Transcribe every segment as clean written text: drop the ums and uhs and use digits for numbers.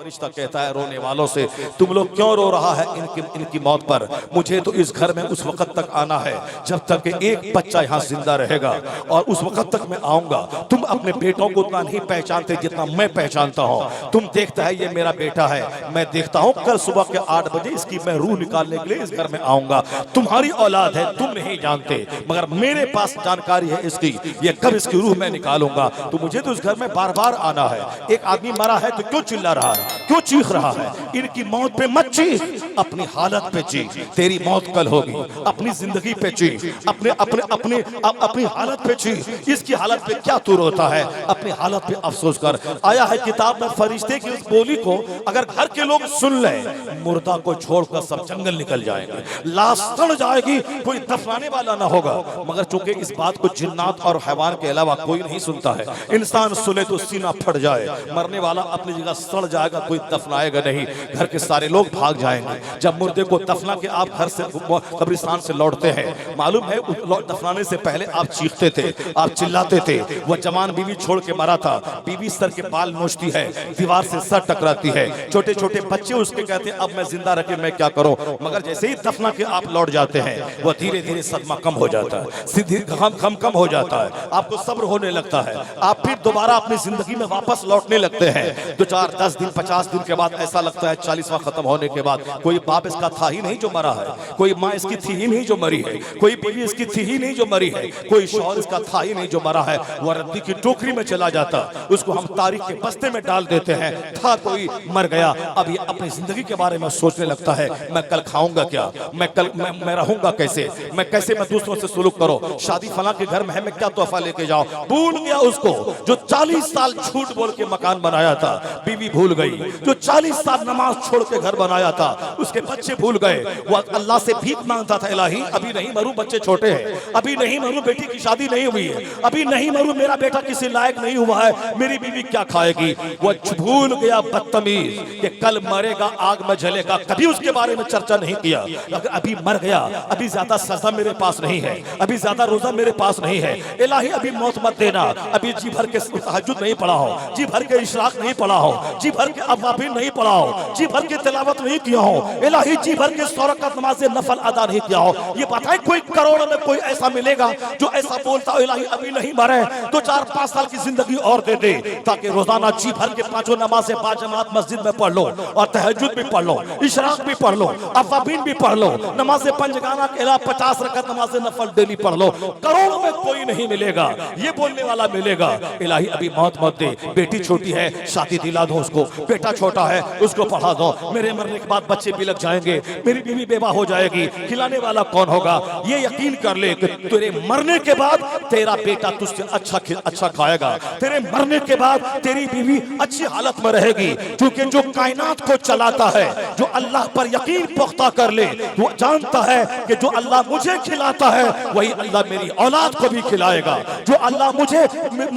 फरिश्ता कहता है रोने वालों से, तुम लोग क्यों रो रहा है इनकी मौत पर? मुझे तो इस घर में उस वक्त तक आना है जब तक कि एक बच्चा यहाँ जिंदा रहेगा, और उस वक्त तक मैं आऊंगा। तुम अपने बेटों को उतना नहीं पहचानते जितना मैं पहचानता हूँ। तुम देखता है ये मेरा बेटा है, मैं देखता हूँ कल सुबह के 8 बजे इसकी मैं रूह निकालने के लिए इस घर में आऊंगा। तुम्हारी औलाद है, तुम नहीं जानते, मगर मेरे पास जानकारी है इसकी, ये कब इसकी रूह मैं निकालूंगा। तो मुझे तो इस घर में बार बार आना है। एक आदमी मरा है तो क्यों चिल्ला रहा है, क्यों चीख रहा है? इनकी मौत पे मत चीख, अपनी हालत पे चीख। तेरी मौत कल होगी, अपनी जिंदगी पे चीख, अपनी हालत पे चीख। इसकी हालत पे क्या तू रोता है? अपनी हालत पे अफसोस कर। आया है किताब में फरिश्ते की उस बोली को अगर घर के लोग सुन ले, मुर्दा को छोड़कर सब जंगल निकल जाएंगे, लाश सड़ जाएगी, कोई दफनाने वाला ना होगा। मगर चूंकि इस बात को जिन्नात और हैवान के अलावा कोई नहीं सुनता है, इंसान सुने तो सीना फट जाए, मरने वाला अपनी जगह सड़ जाएगा, कोई दफनाएगा नहीं, घर के सारे लोग भाग जाएंगे। जब मुर्दे को दफना के आप घर से कब्रिस्तान से लौटते हैं, मालूम है दफनाने से पहले आप चीखते थे, आप चिल्लाते थे। वह जवान बीवी छोड़ के मरा था, बीवी सर के बाल नोचती है, दीवार से सर टकराती है, छोटे छोटे बच्चे उसके कहते हैं अब मैं जिंदा रखे मैं क्या करूं। मगर जैसे ही दफना के आप लौट जाते हैं, वह धीरे धीरे सदमा कम हो जाता है, सीधी कम हो जाता है, आपको सब्र होने लगता है, आप फिर दोबारा अपनी जिंदगी में वापस लौटने लगते हैं। 2 4 10 दिन 50 दिन के बाद ऐसा लगता है 40वां खत्म होने के बाद कोई बाप इसका था ही नहीं जो मरा है, कोई माँ इसकी थी ही नहीं जो मरी है, कोई बीवी इसकी थी ही नहीं जो मरी है, कोई शौहर इसका था ही नहीं जो मरा है। वह रद्दी की टोकरी में चला जाता, उसको हम तारीख के बस्ते में डाल देते हैं। था कोई मर गया, अब ये अपनी जिंदगी के बारे में सोचने लगता है, मैं कल खाऊंगा क्या, मैं रहूंगा कैसे, मैं दूसरों से सुलूक करो, शादी फला के घर में है, मैं क्या तोहफा लेके जाऊं। भूल गया उसको जो 40 साल झूठ बोल के मकान बनाया था, बीवी भूल गई जो 40 साल नमाज छोड़ के घर बनाया था, उसके बच्चे भूल गए। वो अल्लाह से भीख मांगता था, इलाही अभी नहीं मरूं, बच्चे छोटे हैं, अभी नहीं मरूं, बेटी की शादी नहीं हुई है, अभी नहीं मरूं, मेरा बेटा किसी लायक नहीं हुआ है, मेरी बीवी क्या खाएगी। वो भूल गया बदतमीज कि कल मरेगा, आग में जलेगा, कभी उसके बारे में चर्चा नहीं किया। अगर अभी मर गया, अभी ज्यादा सजा मेरे पास नहीं है, अभी ज्यादा रोजा मेरे पास नहीं है, इलाही अभी मौत मत देना, अभी जी भर के तहज्जुद नहीं पढ़ा हो, जी भर के इशराक नहीं पढ़ा हो, जी भर के अवाबिन नहीं पढ़ा हो, जी भर के तिलावत नहीं किया हो, इलाही जी भर के 100 रकात नमाज़ नफल अदा नहीं किया हो। ये बताए कोई करोड़ में कोई ऐसा मिलेगा जो ऐसा बोलता हो, इलाही अभी नहीं मरे तो 4-5 साल की जिंदगी और दे दे, ताकि रोजाना जी भर के 5 नमाज़ें बाजमात मस्जिद में पढ़ लो, और तहज्जुद भी पढ़ लो, इशराक भी पढ़ लो, अवाबिन भी पढ़ लो, नमाज़े पंजगाना के अलावा 50 रकात नमाज़ नफल डेली पढ़ लो। करोड़ में कोई नहीं मिलेगा, ये बोलने वाला मिलेगा, इलाही अभी मौत मत दे, बेटी छोटी है शादी दिला दो उसको, बेटा छोटा है उसको पढ़ा दो, मेरे मरने के बाद बच्चे भी लग जाएंगे, मेरी बीवी बेवा हो जाएगी, खिलाने वाला कौन होगा। ये यकीन कर ले कि तेरे मरने के बाद तेरा बेटा तुझसे अच्छा खाएगा, तेरे मरने के बाद तेरी बीवी अच्छी हालत में रहेगी, क्योंकि जो कायनात को चलाता है, जो अल्लाह पर यकीन पुख्ता कर ले, वो जानता है कि जो अल्लाह मुझे खिलाता है वही अल्लाह मेरी औलाद को भी खिलाएगा, जो अल्लाह मुझे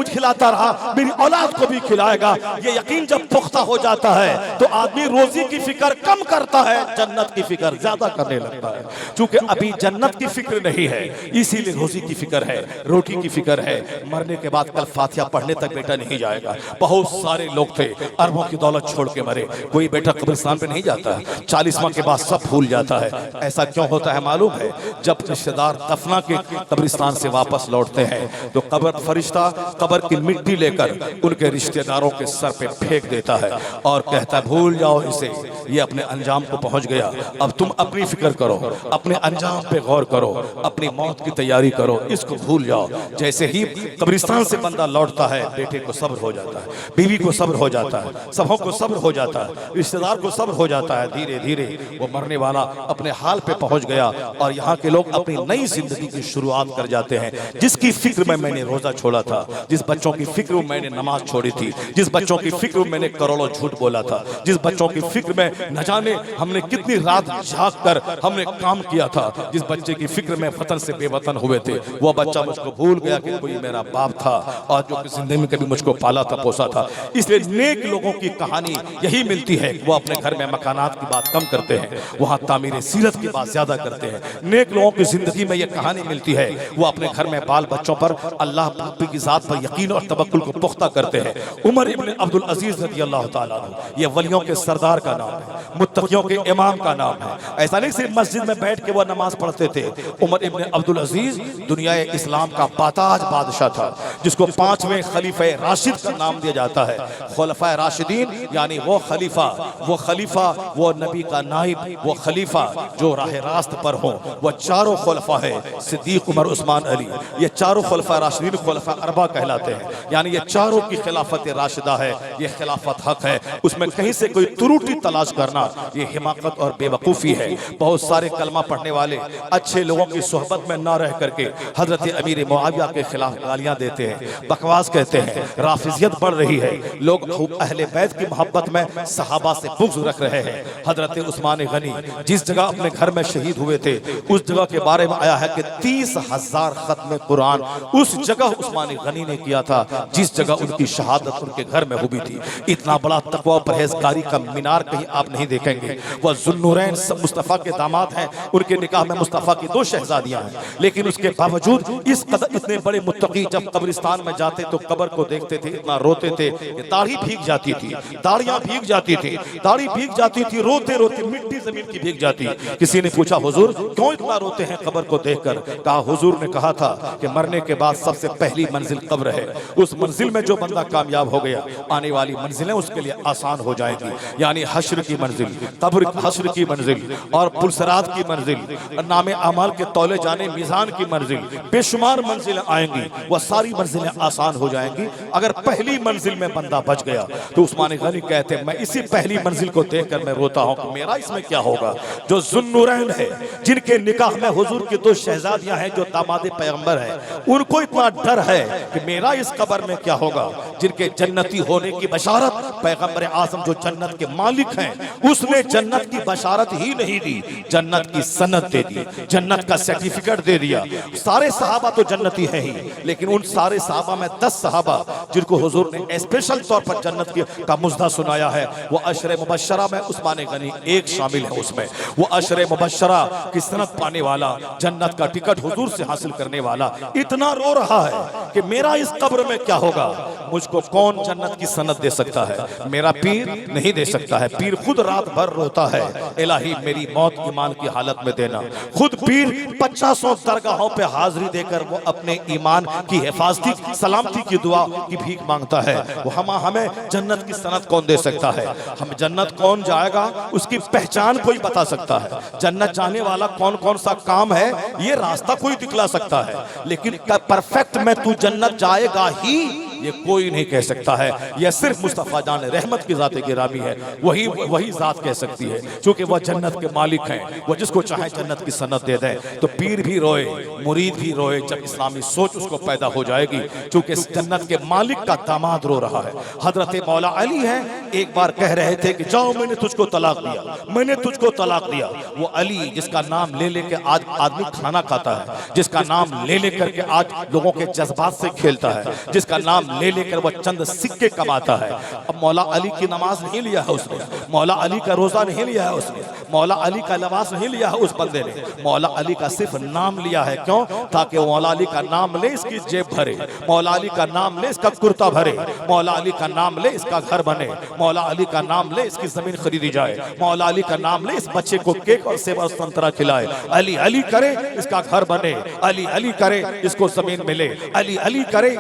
खिलाता रहा मेरी औलाद को भी खिलाएगा। ये यकीन जब पुख्ता हो जाता है तो आदमी रोजी की फिक्र कम करता है, जन्नत की फिक्र ज्यादा करने लगता है। क्योंकि अभी जन्नत की फिक्र नहीं है, इसीलिए रोजी की फिक्र है, रोटी की फिक्र है। मरने के बाद कल फातिहा पढ़ने तक बेटा नहीं जाएगा। बहुत सारे लोग थे अरबों की दौलत छोड़ के मरे, कोई बेटा कब्रिस्तान पे नहीं जाता है, 40वां के बाद सब भूल जाता है। ऐसा क्यों होता है मालूम है? जब रिश्तेदार दफना के कब्रिस्तान से वापस लौटते हैं तो कब्र फरिश्ता कब्र की मिट्टी लेकर उनके रिश्तेदारों के सर पे फेंक देता है और कहता है भूल जाओ इसे, ये अपने अंजाम को पहुंच गया, अब तुम अपनी फिक्र करो, अपने अंजाम पे गौर करो, अपनी मौत की तैयारी करो, इसको भूल जाओ। जैसे ही कब्रिस्तान से बंदा लौटता है, बेटे को सब्र हो जाता है, बीवी को सब्र हो जाता है, सबों को सब्र हो जाता है, रिश्तेदार को सब्र हो जाता है। धीरे धीरे वो मरने वाला अपने हाल पे पहुंच गया और यहाँ के लोग अपनी नई जिंदगी की शुरुआत कर जाते हैं। जिसकी फिक्र में मैंने रोजा छोड़ा था, जिस बच्चों की फिक्र में मैंने नमाज छोड़ी थी, जिस बच्चों की फिक्र में मैंने करोड़ों झूठ बोला था, जिस बच्चों की फिक्र में न जाने हमने कितनी रात झांक कर हमने काम किया था, जिस बच्चे की फिक्र में वतन से बेवतन हुए थे, वो बच्चा मुझको भूल गया कि कोई मेरा बाप था और जो जिंदगी में कभी मुझको पाला था, पोसा था। इसलिए नेक लोगों की कहानी यही मिलती है, वो अपने घर में मकानात की बात कम करते हैं, वहाँ तामीर सीरत की बात ज्यादा करते हैं। नेक लोगों की जिंदगी में ये कहानी मिलती है, वो अपने घर में बाल बच्चों पर अल्लाह की जात पर यकीन और तवक्कुल को पुख्ता करते हैं। उमर इब्न अब्दुल अजीज रज़ी अल्लाह ताला अन्हु ये वलियों के सरदार का नाम है, मुत्तकियों के इमाम का नाम है। ऐसा नहीं सिर्फ मस्जिद में बैठ के वो नमाज पढ़ते थे। उमर इब्न अब्दुल अजीज दुनिया इस्लाम का बाताज बादशाह था, जिसको 5वें खलीफा राशिद का नाम दिया जाता है। खुलफा राशिदीन यानी वो खलीफा, वो नबी का नाइब, वो खलीफा जो राह रास्त पर हो। वो चारों खुलफा है, सिद्दीक, उमर, उस्मान, अली। ये चारों खुलफा राशिदीन खुलफा अरबा कहलाते हैं। यानी ये चारों की खिलाफत राशिदा है, ये खिलाफत हक है। उसमें कहीं से कोई त्रुटि तलाश करना ये हिमाकत और बेवकूफ़ी है। बहुत सारे कलमा पढ़ने वाले अच्छे लोगों की सोहबत में ना रह करके हजरत अमीर मुआविया के खिलाफ गालियां देते हैं, बकवास कहते हैं। राफिजियत बढ़ रही है, लोग खूब अहले बैत की मोहब्बत में सहाबा से बुग़्ज़ रख रहे हैं। हजरत उस्मान गनी जिस जगह अपने घर में शहीद हुए थे, उस जगह के बारे में आया है कि 30,000 खत्म कुरान उस जगह उस्मान गनी ने किया था जिस जगह उनकी शहादत उनके घर में हुई थी। इतना बड़ा तकवा परहेजगारी का मीनार कहीं आप नहीं देखेंगे। वह ज़ुन्नुरैन मुस्तफ़ा के दामाद हैं, उनके निकाह में मुस्तफ़ा की 2 शहजादियां हैं, लेकिन उसके बावजूद इतने बड़े मुत्तकी जब कब्रिस्तान में जाते तो कब्र को देखते थे, इतना रोते थे, दाढ़ी भीग जाती थी, दाढ़ियां भीग जाती थी, दाढ़ी भीग जाती थी, रोते रोते मिट्टी जमीन की भीग जाती। किसी ने पूछा हुजूर क्यों इतना रोते हैं कब्र को देखकर? कहा हुजूर ने कहा था कि मरने के बाद सबसे पहली मंजिल कब्र है। उस मंजिल में जो बंदा कामयाब हो गया, आने वाली मंजिलें उसके लिए आसान हो जाएगी। यानी हश्र की मंजिल, कब्र हश्र की मंजिल और पुलसरात की मंजिल, नामे अमाल के तौले जाने मीज़ान की मंजिल, बेशुमार मंजिलें आएंगी। वह सारी मंजिलें आसान हो जाएंगी अगर पहली मंजिल में बंदा बच गया। तो उस्मान गनी कहते हैं मैं इसी पहली मंजिल को देखकर मैं रोता हूं कि मेरा इसमें क्या होगा। जो ज़ुन्नुरैन है, जिनके निकाह में हुजूर की 2 शहजादियां हैं जो दामाद पैगंबर है, उनको इतना डर है कि मेरा इस कब्र में क्या होगा। जिनके जन्नती होने की बशारत पैगंबर आज़म जो जन्नत के मालिक हैं, उसने जन्नत की बशारत ही नहीं दी, जन्नत की सनद दे दी, जन्नत का सर्टिफिकेट दे दिया। सारे सहाबा तो जन्नती है ही, लेकिन उन सारे सहाबा में 10 सहाबा जिनको हुजूर ने स्पेशल तौर पर जन्नत का मुजदा सुनाया है, वो अशरे मुबश्शरा में उस्मान गनी एक शामिल है। उसमें वो अशरे मुबश्शरा की सनद पाने वाला, जन्नत का टिकट हुजूर से हासिल करने वाला इतना रो रहा है कि मेरा इस कब्र में क्या होगा। मुझको कौन जन्नत की सनद दे सकता है? मेरा पीर नहीं दे सकता है। पीर खुद रात भर रोता है, इलाही मेरी मौत ईमान की हालत में देना। खुद पीर 50 दरगाहों पे हाजिरी देकर वो अपने ईमान की हिफाजती सलामती की दुआ की भीख मांगता है। वो हमें जन्नत की सनद कौन दे सकता है? हम जन्नत कौन जाएगा उसकी पहचान कोई बता सकता है। जन्नत जाने वाला कौन कौन सा काम है ये रास्ता कोई दिखला सकता है, लेकिन परफेक्ट में तू जन्नत जाएगा ही ये कोई नहीं कह सकता है। यह सिर्फ मुस्तफ़ा जान रहमत की ज़ात गिरामी है, वही ज़ात कह सकती है, क्योंकि वह जन्नत के मालिक हैं। वो जिसको चाहे जन्नत की सनद दे दे। तो पीर भी रोए, मुरीद भी रोए जब इस्लामी सोच उसको पैदा हो जाएगी, क्योंकि जन्नत के मालिक का दामाद रो रहा है। हजरत मौला अली हैं, एक बार कह रहे थे कि जाओ मैंने तुझको तलाक दिया, मैंने तुझको तलाक दिया। वो अली जिसका नाम ले लेके आज आदमी खाना खाता है, जिसका नाम ले लेकर के आज लोगों के जज्बात से खेलता है, जिसका नाम ले लेकर वह चंद सिक्के कमाता है। अब मौला अली की नमाज नहीं लिया है उसने, मौला अली का रोजा नहीं लिया है उसने, मौला अली का लिबास नहीं लिया है उस बंदे ने। मौला अली का सिर्फ नाम लिया है। क्यों? ताकि मौला अली का नाम ले इसकी जेब भरे, मौला अली का नाम ले इसका कुर्ता भरे, मौला अली का नाम ले इसका घर बने, मौला अली का नाम ले इसकी जमीन खरीदी जाए, मौला अली का नाम ले इस बच्चे को केक और सेब और संतरा खिलाए। अली अली करे इसका घर बने, अली अली करे इसको जमीन मिले, अली अली करे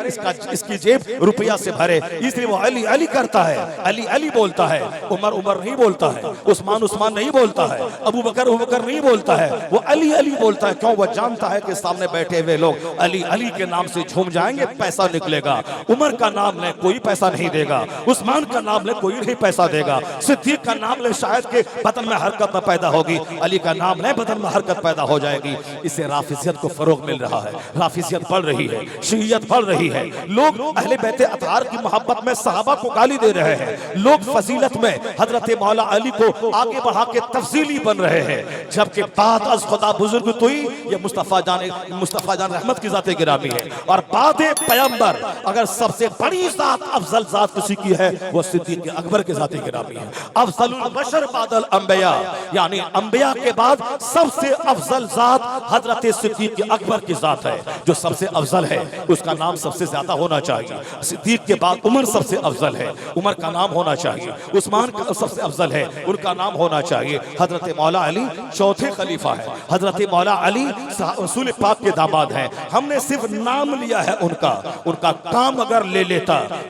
इसकी जेब रुपया से भरे। इसलिए वो अली अली करता है, अली अली बोलता है। उमर उमर नहीं बोलता है, उस्मान उस्मान नहीं बोलता है, अबू बकर नहीं बोलता है, वो अली अली बोलता है। क्यों? वो जानता है कि सामने बैठे हुए लोग अली अली के नाम से झूम जाएंगे, पैसा निकलेगा। उमर का नाम ले कोई पैसा नहीं देगा, उस्मान का नाम ले कोई नहीं पैसा देगा, सिद्दीक का नाम ले शायद के बदन में हरकत पैदा होगी, अली का नाम ले बदन में हरकत पैदा हो जाएगी। इससे राफिजियत को फरोग मिल रहा है, राफिजियत बढ़ रही है, शियत बढ़ रही है। लोग अहले बैते अतहार की मोहब्बत में सहाबा को गाली दे रहे हैं, लोग फजीलत में हजरत मौला अली को आगे बढ़ा के तफसीली बन रहे हैं, जबकि बात अज खुदा बुजुर्ग तो ही ये मुस्तफ़ा जान रहमत की ज़ात गिरामी है। और बाद पैगंबर अगर सबसे बड़ी ज़ात अफजल ज़ात किसी की है वो सिद्दीक़ अकबर की ज़ात गिरामी है। अफजलुल बशर बादल अंबिया, यानी अंबिया के बाद सबसे अफजल ज़ात हजरत सिद्दीक़ अकबर की ज़ात है। जो सबसे अफजल है उसका नाम सबसे ज्यादा होना चाहिए। चाहिए। सिद्दीक के बाद उमर सबसे अफजल है, उमर का नाम होना चाहिए। उस्मान का सबसे अफजल है, उनका नाम होना चाहिए। हजरत मौला अली चौथे खलीफा है। हजरत मौला अली रसूल पाक के दामाद हैं। हमने सिर्फ नाम लिया है उनका, उनका काम अगर ले लेता